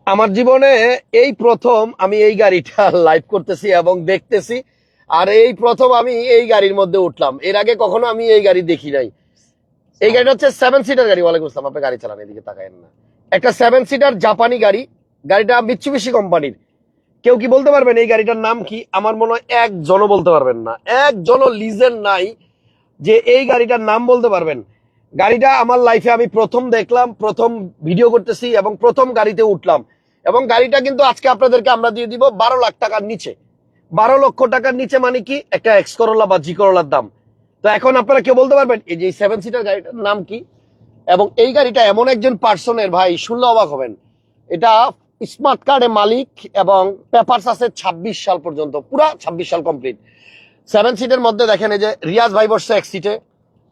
আমার জীবনে এই প্রথম আমি এই গাড়িটা লাইভ করতেছি এবং দেখতেছি। আর এই প্রথম আমি এই গাড়ির মধ্যে উঠলাম, এর আগে কখনো আমি এই গাড়ি দেখি নাই। এই গাড়িটা হচ্ছে 7 সিটার গাড়ি। ওয়ালাইকুম আসসালাম। আপনি গাড়ি চালান, এদিকে তাকায়েন না। একটা 7 সিটার জাপানি গাড়ি। গাড়িটা মিৎসুবিশি কোম্পানির। কেউ কি বলতে পারবেন এই গাড়িটার নাম কি? আমার মনে হয় একজনও বলতে পারবেন না, একজনও লিজেন্ড নাই যে এই গাড়িটার নাম বলতে পারবেন। গাড়িটা আমার লাইফে আমি প্রথম দেখলাম, প্রথম ভিডিও করতেছি এবং প্রথম গাড়িতে উঠলাম। এবং গাড়িটা কিন্তু আজকে আপনাদেরকে আমরা দিয়ে দিব 12 লাখ টাকার নিচে। 12 লক্ষ টাকার নিচে মানে কি একটা এক্স করোলা বা জি করোলার দাম। তো এখন আপনারা কেউ বলতে পারবেন এই যে 7 সিটার গাড়িটার নাম কি? এবং এই গাড়িটা এমন একজন পার্সনের, ভাই শুনলে অবাক হবেন। এটা স্মার্ট কার্ডে মালিক এবং পেপারস আছে 26 সাল পর্যন্ত, পুরা 26 সাল কমপ্লিট। 7 সিটের মধ্যে দেখেন এই যে রিয়াজ ভাই বসছে এক সিটে,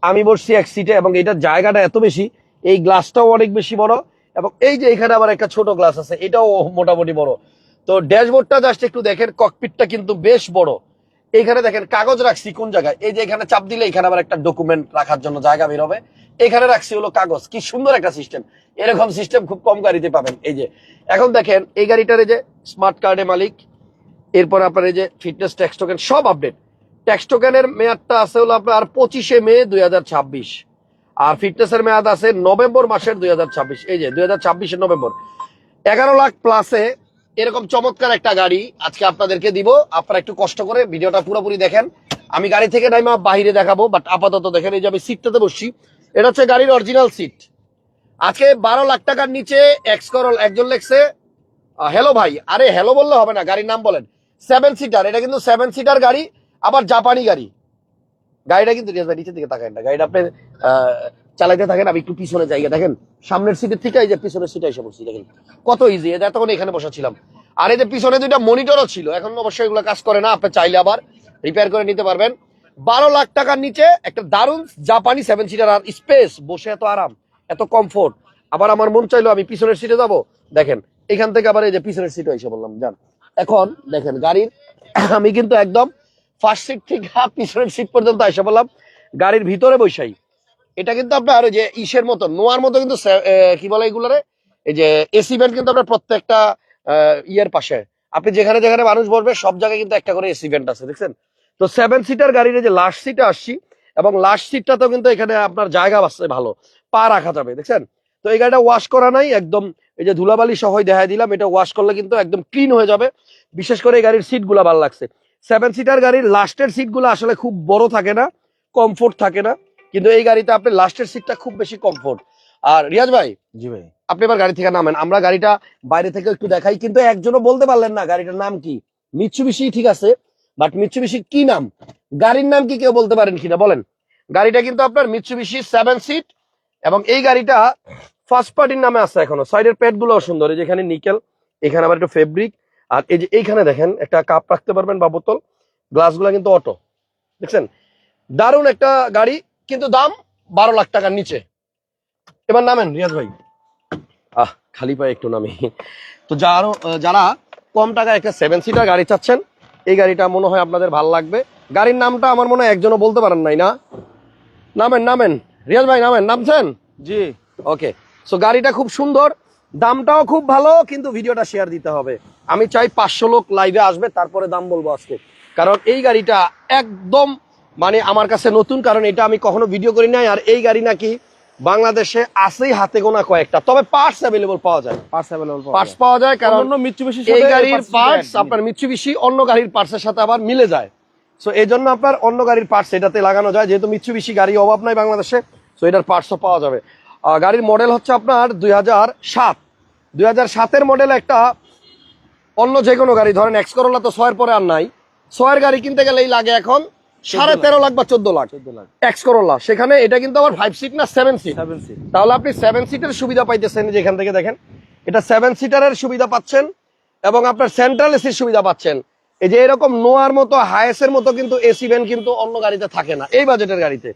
আমি বসছি এক সিটে, এবং এটার জায়গাটা এত বেশি, এই গ্লাসটাও অনেক বেশি বড়, এবং এই যে এখানে আবার একটা ছোট গ্লাস আছে, এটাও মোটামুটি বড়। তো ড্যাশবোর্ডটা জাস্ট একটু দেখেন, ককপিটটা কিন্তু বেশ বড়। এইখানে দেখেন কাগজ রাখছি কোন জায়গায়, এই যে এখানে চাপ দিলে এখানে আবার একটা ডকুমেন্ট রাখার জন্য জায়গা বের হবে। এখানে রাখছি হলো কাগজ। কি সুন্দর একটা সিস্টেম! এরকম সিস্টেম খুব কম গাড়িতে পাবেন। এই যে এখন দেখেন এই গাড়িটার এই যে স্মার্ট কার্ডে মালিক, এরপর আপনার এই যে ফিটনেস ট্যাক্স টোকেন সব আপডেট। ট্যাক্স টোকেনের মেয়াদটা আছে হলো আপনার 25শে মে 2026, আর ফিটনেসের মেয়াদ আছে নভেম্বর মাসের 2026। এই যে 2026-এর নভেম্বর। 11 লাখ প্লাসে এরকম চমৎকার একটা গাড়ি আজকে আপনাদেরকে দিব। আপনারা একটু কষ্ট করে ভিডিওটা পুরোপুরি দেখেন। আমি গাড়ি থেকে নাইমা বাহিরে দেখাবো, বাট আপাতত দেখেন এই যে আমি সিটটাতে বসছি, এটা হচ্ছে গাড়ির অরিজিনাল সিট। আজকে 12 লাখ টাকার নিচে এক্স করল। একজন লেখছে হ্যালো ভাই, আরে হ্যালো বললে হবে না, গাড়ির নাম বলেন। 7 সিটার, এটা কিন্তু 7 সিটার গাড়ি, আবার জাপানি গাড়ি। গাড়িটা কিন্তু নিচের দিকে তাকায় না, গাড়িটা আপনি চালাইতে থাকেন। আমি একটু পিছনে জায়গা দেখেন, সামনের সিটের থেকে এই যে পিছনের সিটে এসে বসছি, দেখেন কত ইজি। এটা তখন এখানে বসাছিলাম। আর এই যে পিছনে দুইটা মনিটরও ছিল, এখন অবশ্যই এগুলো কাজ করে না, আপনি চাইলে আবার রিপেয়ার করে নিতে পারবেন। 12 লাখ টাকার নিচে একটা দারুণ জাপানি 7 সিটার, আর স্পেস, বসে এত আরাম, এত কমফোর্ট। আবার আমার মন চাইলো আমি পিছনের সিটে যাবো, দেখেন এখান থেকে আবার এই যে পিছনের সিটে এসে বললাম যান। এখন দেখেন গাড়ির আমি কিন্তু একদম ফার্স্ট সিট থেকে পিছনের সিট পর্যন্ত এসে বললাম গাড়ির ভিতরে বসাই। এটা কিন্তু আপনার ওই যে ইসের মতো, নোয়ার মতো কিন্তু কি বলে এগুলোরে, এই যে এসি ভেন্ট কিন্তু আপনার প্রত্যেকটা ইয়ের পাশে, আপনি যেখানে যেখানে মানুষ বসবে সব জায়গায় কিন্তু একটা করে এসি ভেন্ট আছে, দেখছেন? তো 7 সিটার গাড়ির যে লাস্ট সিটে আসছি, এবং লাস্ট সিটটাতেও কিন্তু এখানে আপনার জায়গা আছে, ভালো পা রাখা যাবে, দেখছেন? তো এই গাড়িটা ওয়াশ করা নাই, একদম এই যে ধুলাবালি সহই দেখা দিলাম। এটা ওয়াশ করলে কিন্তু একদম ক্লিন হয়ে যাবে। বিশেষ করে এই গাড়ির সিট গুলা ভালো লাগছে। 7 সিটার গাড়ির লাস্টের সিট গুলো আসলে খুব বড় থাকে না, কমফোর্ট থাকে না, কিন্তু এই গাড়িতে আপনি লাস্টের সিটটা খুব বেশি কমফোর্ট। আর রিয়াজ ভাই, জি ভাই, আপনি এবার গাড়ি থেকে নামেন, আমরা গাড়িটা বাইরে থেকে একটু দেখাই। কিন্তু একজনও বলতে পারলেন না গাড়িটার নাম কি। মিৎসুবিশি ঠিক আছে, বাট মিৎসুবিশি কি নাম, গাড়ির নাম কি কেউ বলতে পারেন কিনা বলেন? গাড়িটা কিন্তু আপনার মিৎসুবিশি 7 সিট, এবং এই গাড়িটা ফার্স্ট পার্টির নামে আছে এখনো। সাইডের প্যাড গুলো সুন্দর, এই যেখানে নিকেল, এখানে আবার একটু ফেব্রিক, আর এই যে এইখানে দেখেন একটা কাপ রাখতে পারবেন বা বোতল। গ্লাস গুলা কিন্তু অটো, দেখছেন? দারুণ একটা গাড়ি, কিন্তু দাম 12 লাখ টাকার নিচে। এবার নামেন রিয়াজ ভাই। খালি পায়ে একটু নামি। তো যারা কম টাকায় একটা 7 সিটার গাড়ি চাচ্ছেন, এই গাড়িটা মনে হয় আপনাদের ভালো লাগবে। গাড়ির নামটা আমার মনে হয় একজনও বলতে পারেন নাই না। নামেন নামেন রিয়াজ ভাই, নামেন। নামছেন? জি। ওকে। সো গাড়িটা খুব সুন্দর, দামটাও খুব ভালো, কিন্তু ভিডিওটা শেয়ার দিতে হবে। আমি চাই 500 লোক লাইভে আসবে, তারপরে দাম বলবো আজকে। কারণ এই গাড়িটা একদম মানে আমার কাছে নতুন, কারণ এটা আমি কখনো ভিডিও করি নাই। আর এই গাড়ি নাকি বাংলাদেশে আছেই হাতে গোনা কয়েকটা, তবে পার্টস অ্যাভেলেবল পাওয়া যায়। পার্টস পাওয়া যায়, কারণ অন্য মিৎসুবিশির এই সাথে গাড়ির পার্টস পার্টস একই। আপনার মিৎসুবিশি অন্য গাড়ির পার্টসের সাথে আবার মিলে যায়। সো এই জন্য আপনার অন্য গাড়ির পার্টস এটাতে লাগানো যায়, যেহেতু মিৎসুবিশি গাড়ি অভাব নাই বাংলাদেশে। সো এটার পার্টসও পাওয়া যাবে। গাড়ির মডেল হচ্ছে আপনার 2007। 2007-এর মডেল একটা। অন্য যে কোনো গাড়ি ধরেন এক্স করোলা তো 6-এর পরে আর নাই। 6-এর গাড়ি কিনতে গেলেই লাগে এখন 13.5 লাখ বা 14 লাখ। এক্স করোলা, সেখানে এটা কিন্তু আবার 5 সিট না 7 সিট। তাহলে আপনি 7 সিটের সুবিধা পাইতেছেন, যেখান থেকে দেখেন এটা 7 সিটারের সুবিধা পাচ্ছেন, এবং আপনার সেন্ট্রাল এসির সুবিধা পাচ্ছেন। এই যে এরকম নোয়ার মতো হায়েসের মতো কিন্তু এসি ভ্যান কিন্তু অন্য গাড়িতে থাকে না, এই বাজেটের গাড়িতে।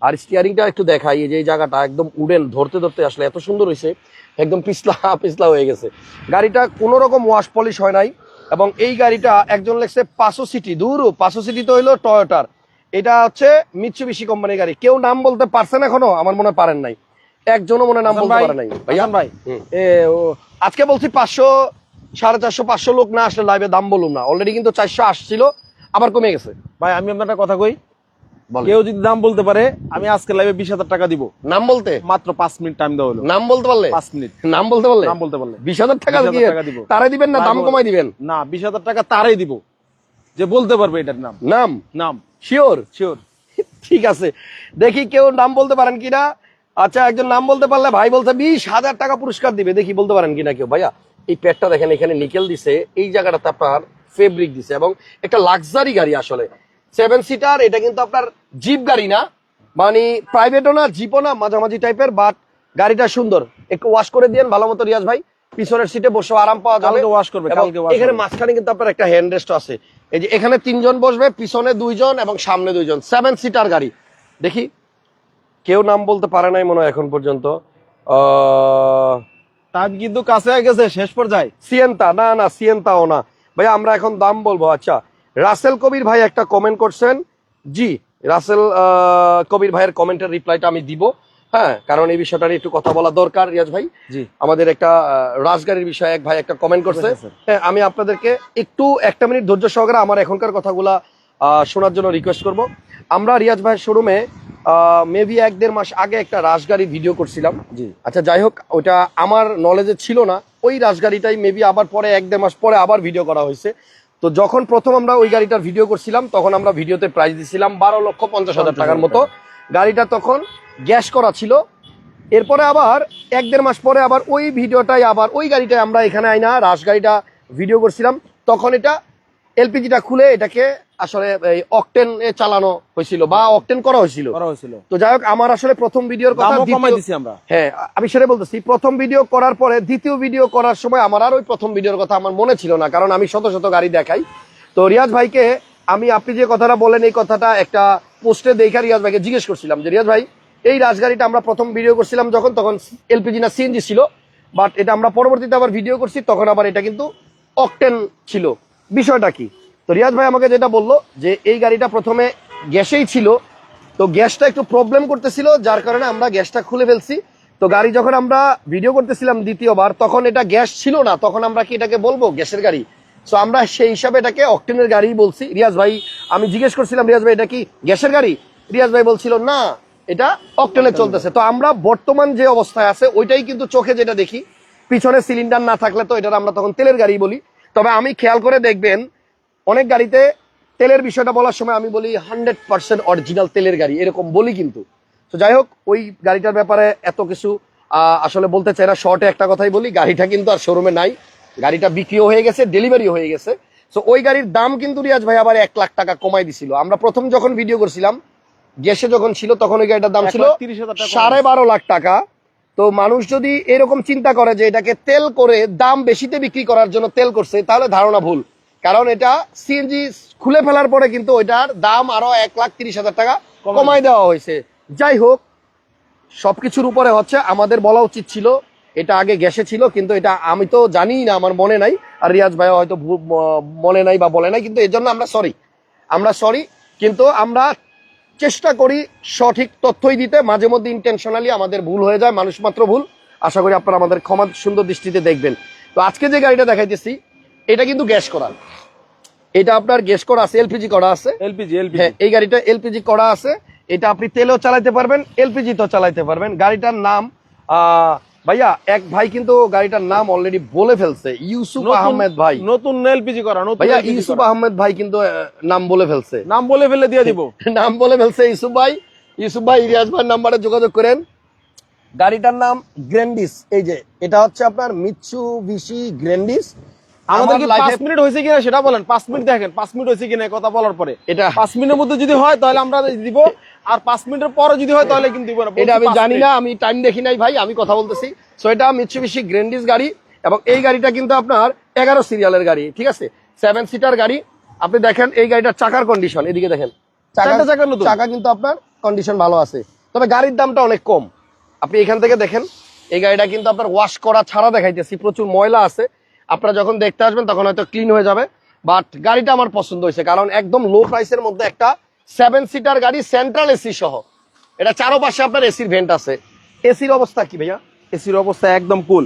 আর স্টিয়ারিংটা একটু দেখাই, এই যে এই জায়গাটা একদম উডেন, ধরতে ধরতে আসলে এত সুন্দর হয়েছে, একদম পিছলা পিছলা হয়ে গেছে। গাড়িটা কোনো রকম ওয়াশ পলিশ হয় নাই। এবং এই গাড়িটা একজন লেখছে 500 সিটি, দূর 500 সিটি তো হইলো টয়োটার, এটা হচ্ছে মিৎসুবিশি কোম্পানির গাড়ি। কেউ নাম বলতে পারছেন এখনো? আমার মনে হয় পারেন নাই। একজনও মনে নাম বলতে পারে নাই ভাইয়া ভাই আজকে বলছি 500 450 500 লোক না আসলে লাইভে দাম বলুন না, অলরেডি কিন্তু 400 আসছিল, আবার কমে গেছে। ভাই আমি আপনার একটা কথা কই, বলেন। কেউ যদি দাম বলতে পারে আমি আজকে লাইভে 20,000 টাকা দিব। নাম বলতে মাত্র 5 মিনিট টাইম দেওয়া হলো। নাম বলতে পারলে 5 মিনিট নাম বলতে পারলে নাম বলতে পারলে 20,000 টাকা 20,000 টাকা দিব। তারে দিবেন না দাম কমাই দিবেন? না 20,000 টাকা তারাই দিব যে বলতে পারবে এটার নাম। নাম নাম শিওর? শিওর। ঠিক আছে, দেখি কেউ নাম বলতে পারেন কিনা। আচ্ছা, একজন নাম বলতে পারলে ভাই বলছে 20,000 টাকা পুরস্কার দিবে, দেখি বলতে পারেন কিনা কেউ। ভাইয়া এই প্যাডটা দেখেন, এখানে নিকেল দিছে, এই জায়গাটাতে আপনার ফেব্রিক দিছে, এবং একটা লাক্সারি গাড়ি আসলে 7 সিটার। এটা কিন্তু আপনার জিপ গাড়ি না, মানে প্রাইভেটও না জিপও না, মাঝামাঝি টাইপের, বাট গাড়িটা সুন্দর। একটু ওয়াশ করে দিয়েন ভালো মতো রিয়াজ ভাই, পিছনের সিটে বসে আরাম পাওয়া যাবে। কালকে ওয়াশ করবে, এবং কালকে ওয়াশ এখানে করবে। মাঝখানে কিন্তু আপনার একটা হ্যান্ড রেস্ট আছে, এই যে এখানে 3 জন বসবে, পিছনে 2 জন এবং সামনে 2 জন, 7 সিটার গাড়ি। দেখি কেউ নাম বলতে পারে নাই মনে হয় এখন পর্যন্ত। টাইম কিন্তু কাছে হয়ে গেছে, শেষ পর্যায়ে। সিয়েন্তা, না না সিয়েন্তাও না ভাই, আমরা এখন দাম বলবো। আচ্ছা, রাসেল কবির ভাই একটা কমেন্ট করছেন, জি রাসেল কবির ভাইয়ের কমেন্টের রিপ্লাইটা আমি দিব, হ্যাঁ, কারণ এই বিষয়টা নিয়ে একটু কথা বলা দরকার রিয়াজ ভাই। জি, আমাদের একটা রাজগাড়ির বিষয়ে এক ভাই একটা কমেন্ট করছে, হ্যাঁ, আমি আপনাদেরকে একটু 1 মিনিট ধৈর্য সহকারে আমার এখনকার কথাগুলা শোনার জন্য রিকোয়েস্ট করব। আমরা রিয়াজ ভাইয়ের শোরুমে মেবি 1-1.5 মাস আগে একটা রাজগাড়ি ভিডিও করছিলাম। জি। আচ্ছা, যাই হোক, ওটা আমার নলেজে ছিল না, ওই রাজগাড়িটাই মেবি আবার পরে 1-1.5 মাস পরে আবার ভিডিও করা হয়েছে। তো যখন প্রথম আমরা ওই গাড়িটার ভিডিও করছিলাম, তখন আমরা ভিডিওতে প্রাইস দিছিলাম 12,50,000 টাকার মতো। গাড়িটা তখন গ্যাস করা ছিল। এরপরে আবার 1-1.5 মাস পরে আবার ওই ভিডিওটাই, আবার ওই গাড়িটাই আমরা এখানে আইনা রাজগাড়িটা ভিডিও করছিলাম। তখন এটা এলপিজিটা খুলে এটাকে আসলে এই অকটেন এ চালানো হয়েছিল বা অকটেন করা হয়েছিল। তো যাই হোক, আমার আসলে প্রথম ভিডিওর কথা কমাই দিছি আমরা। হ্যাঁ, আমি সেটা বলতেছি, প্রথম ভিডিও করার পরে দ্বিতীয় ভিডিও করার সময় আমার আর ওই প্রথম ভিডিওর কথা আমার মনে ছিল না, কারণ আমি শত শত গাড়ি দেখাই। তো রিয়াজ ভাইকে আমি, আপনি যে কথাটা বলেন, এই কথাটা একটা পোস্টে দেখা রিয়াজ ভাইকে জিজ্ঞেস করছিলাম যে রিয়াজ ভাই, এই রাজগাড়িটা আমরা প্রথম ভিডিও করছিলাম তখন এলপিজি না সিএনজি ছিল, বাট এটা আমরা পরবর্তীতে আবার ভিডিও করছি, তখন আবার এটা কিন্তু অকটেন ছিল, বিষয়টা কি? তো রিয়াজ ভাই আমাকে যেটা বললো যে এই গাড়িটা প্রথমে গ্যাসেই ছিল, তো গ্যাসটা একটু প্রবলেম করতেছিল, যার কারণে আমরা গ্যাসটা খুলে ফেলছি। তো গাড়ি যখন আমরা ভিডিও করতেছিলাম দ্বিতীয়বার, তখন এটা গ্যাস ছিল না, তখন আমরা কি এটাকে বলবো গ্যাসের গাড়ি? তো আমরা সেই হিসাবে এটাকে অকটেনের গাড়ি বলছি। রিয়াজ ভাই, আমি জিজ্ঞেস করছিলাম রিয়াজ ভাই এটা কি গ্যাসের গাড়ি? রিয়াজ ভাই বলছিল না, এটা অকটেনে চলতেছে। তো আমরা বর্তমান যে অবস্থায় আছে ওইটাই কিন্তু চোখে যেটা দেখি, পিছনে সিলিন্ডার না থাকলে তো এটা আমরা তখন তেলের গাড়ি বলি। তবে আমি খেয়াল করে দেখবেন, অনেক গাড়িতে তেলের বিষয়টা বলার সময় আমি বলি 100% অরিজিনাল তেলের গাড়ি, এরকম বলি কিন্তু। তো যাই হোক, ওই গাড়িটার ব্যাপারে এত কিছু আসলে বলতে চাই না, শর্টে একটা কথাই বলি, গাড়িটা কিন্তু আর শোরুমে নাই, গাড়িটা বিক্রিও হয়ে গেছে, ডেলিভারি হয়ে গেছে। তো ওই গাড়ির দাম কিন্তু রিয়াজ ভাই আবার 1 লাখ টাকা কমাই দিছিল। আমরা প্রথম যখন ভিডিও করছিলাম, গ্যাসে যখন ছিল, তখন ওই গাড়িটার দাম ছিল 12.5 লাখ টাকা। তো মানুষ যদি এরকম চিন্তা করে যে এটাকে তেল করে দাম বেশিতে বিক্রি করার জন্য তেল করছে, তাহলে ধারণা ভুল, কারণ এটা সিএনজি খুলে ফেলার পরে কিন্তু ওইটার দাম আরো 1,30,000 টাকা কমাই দেওয়া হয়েছে। যাই হোক, সবকিছুর উপরে হচ্ছে আমাদের বলা উচিত ছিল এটা আগে গ্যাসে ছিল, কিন্তু এটা আমি তো জানি না, আমার মনে নাই, আর রিয়াজ ভাই হয়তো মনে নাই বা বলে নাই, কিন্তু এর জন্য আমরা সরি। কিন্তু আমরা চেষ্টা করি সঠিক তথ্যই দিতে, মাঝে মধ্যে ইন্টেনশনালি আমাদের ভুল হয়ে যায়, মানুষ মাত্র ভুল। আশা করি আপনারা আমাদের ক্ষমা সুন্দর দৃষ্টিতে দেখবেন। তো আজকে যে গাড়িটা দেখাইতেছি, এটা কিন্তু গ্যাস করা, এটা আপনার গ্যাস করা আছে, এলপিজি করা আছে। হ্যাঁ, এই গাড়িটা এলপিজি করা আছে। এটা আপনি তেলেও চালাইতে পারবেন, এলপিজি তো চালাইতে পারবেন। গাড়িটার নাম ভাইয়া, এক ভাই কিন্তু গাড়িটার নাম অলরেডি বলে ফেলছে, ইউসুফ আহমেদ ভাই। নতুন এলপিজি করা, নতুন ভাইয়া ইউসুফ আহমেদ ভাই কিন্তু নাম বলে ফেলছে, নাম বলে ফেলে দিয়ে দিব। নাম বলে ফেলছে ইউসুফ ভাই রিয়াজ ভাইয়ের নাম্বারে যোগাযোগ করেন। গাড়িটার নাম গ্র্যান্ডিস। এই যে এটা হচ্ছে আপনার মিৎসুবিশি গ্র্যান্ডিস। আমাদেরকে 5 মিনিট হয়েছে কিনা সেটা বলেন, 5 মিনিট দেখেন 5 মিনিট হয়েছে কিনা কথা বলার পরে। এটা 5 মিনিটের মধ্যে যদি হয় তাহলে আমরা দিব, আর 5 মিনিটের পরে যদি হয় তাহলে কিন্তু দিব না। এটা আমি জানি না, আমি টাইম দেখি নাই ভাই, আমি কথা বলতেছি। সো এটা মিৎসুবিশি গ্র্যান্ডিস গাড়ি, এবং এই গাড়িটা কিন্তু আপনার 11 সিরিয়ালের গাড়ি, ঠিক আছে, 7 সিটার গাড়ি। আপনি দেখেন এই গাড়িটার চাকার কন্ডিশন, এদিকে দেখেন, চাকা কিন্তু আপনার কন্ডিশন ভালো আছে, তবে গাড়ির দামটা অনেক কম। আপনি এখান থেকে দেখেন, এই গাড়িটা কিন্তু আপনার ওয়াশ করা ছাড়া দেখাইতেছি, প্রচুর ময়লা আছে। আপনারা যখন দেখতে আসবেন তখন হয়তো ক্লিন হয়ে যাবে, বাট গাড়িটা আমার পছন্দ হয়েছে, কারণ একদম লো প্রাইসের মধ্যে একটা 7 সিটার গাড়ি, সেন্ট্রাল এসি সহ। এটা চারোপাশে আপনার এসির ভেন্ট আছে, এসির অবস্থা কি ভাইয়া? এসির অবস্থা একদম কুল।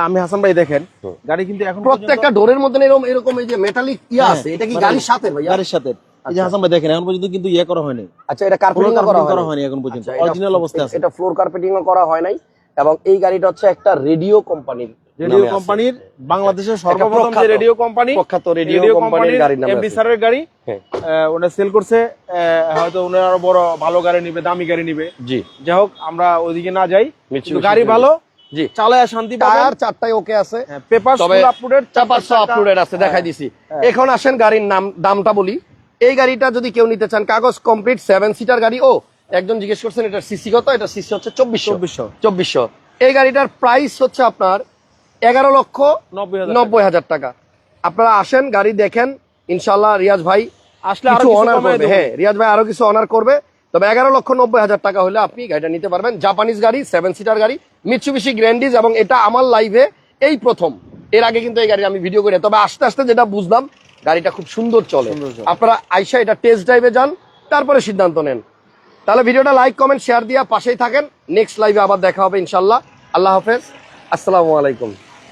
আমি হাসান ভাই দেখেন গাড়ি কিন্তু এখন প্রত্যেকটা ডোরের মধ্যে এরকম এরকম এই যে মেটালিক ইয়া আছে, এটা কি গাড়ির সাথে ভাইয়া? গাড়ির সাথে। এই যে হাসান ভাই দেখেন এখন পর্যন্ত কিন্তু ইয়ে করা হয়নি, আচ্ছা, এটা কার্পেটিং করা হয়নি এখন পর্যন্ত, অরিজিনাল অবস্থায় আছে। এটা ফ্লোর কার্পেটিং করা হয় নাই। এবং এই গাড়িটা হচ্ছে একটা রেডিও কোম্পানির, রেডিও কোম্পানির, বাংলাদেশের সর্বপ্রথম যে রেডিও কোম্পানি, প্রখ্যাত রেডিও কোম্পানির গাড়ির নাম এমডি স্যারের গাড়ি। ওটা সেল করছে, হয়তো ওনার আরো বড় ভালো গাড়ি নিবে, দামি গাড়ি নিবে। জি, যাই হোক আমরা ওইদিকে না যাই, কিন্তু গাড়ি ভালো, জি, চালায় শান্তি পাবেন। টায়ার চারটাই ওকে আছে, পেপার ফুল আপডেট, পেপার সব আপডেট আছে, দেখাই দিছি। এখন আসেন গাড়ির দামটা বলি। এই গাড়িটা যদি কেউ নিতে চান, কাগজ কমপ্লিট 7 সিটার গাড়ি। ও একজন জিজ্ঞেস করছেন এটার সিসি কত? এটা সিসি হচ্ছে 2400। এই গাড়িটার প্রাইস হচ্ছে আপনার 11,90,000 টাকা। আপনারা আসেন, গাড়ি দেখেন, ইনশাল্লাহ রিয়াজ ভাই আসলে কিছু অনার করবে। হ্যাঁ, রিয়াজ ভাই আরো কিছু অনার করবে। তবে 11,90,000 টাকা হলে আপনি গাড়িটা নিতে পারবেন। জাপানিজ গাড়ি, 7 সিটার গাড়ি, মিৎসুবিশি গ্র্যান্ডিজ। এবং এটা আমার লাইভে এই প্রথম, এর আগে কিন্তু এই গাড়ি আমি ভিডিও করি। তবে আস্তে আস্তে যেটা বুঝলাম, গাড়িটা খুব সুন্দর চলে। আপনারা আইসা এটা টেস্ট ড্রাইভে যান, তারপরে সিদ্ধান্ত নেন। তাহলে ভিডিওটা লাইক, কমেন্ট, শেয়ার দিয়া পাশেই থাকেন। নেক্সট লাইভে আবার দেখা হবে ইনশাল্লাহ। আল্লাহ হাফেজ, আসসালামু আলাইকুম।